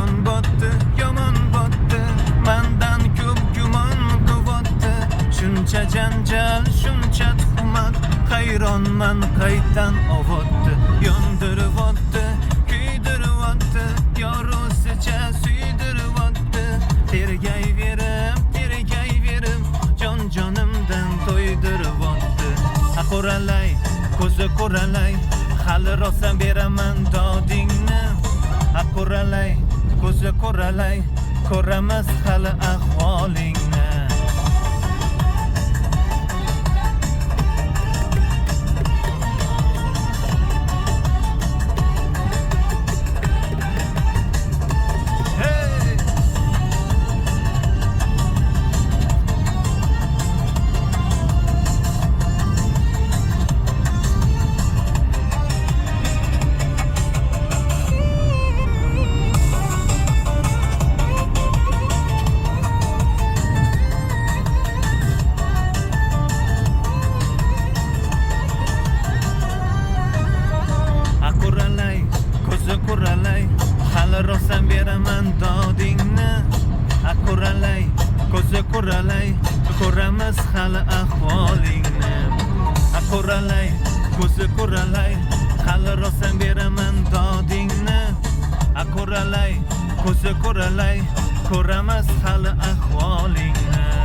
yomon botdi, mendan ko'p gumon quvotdi. Shuncha janjal, shuncha tuhmat, hayronman qaydan ovotdi. Yondirivotdi, kuydirivotdi, yorusicha suydirivotdi. Tergayverim, jonimdan to'ydirivotdi. Qoralay, ko'zi qoralay, hali rosa beraman dodingni. Qoralay, ko'zi qoralay, ko'ramiz hali ahvolingni. Qoralay, hali rosa beraman dodingni. Qoralay, ko'zi qoralay, ko'ramiz hali ahvolingni. Qoralay, ko'zi qoralay, hali rosa beraman dodingni. Qoralay, ko'zi qoralay, ko'ramiz hali ahvolingni.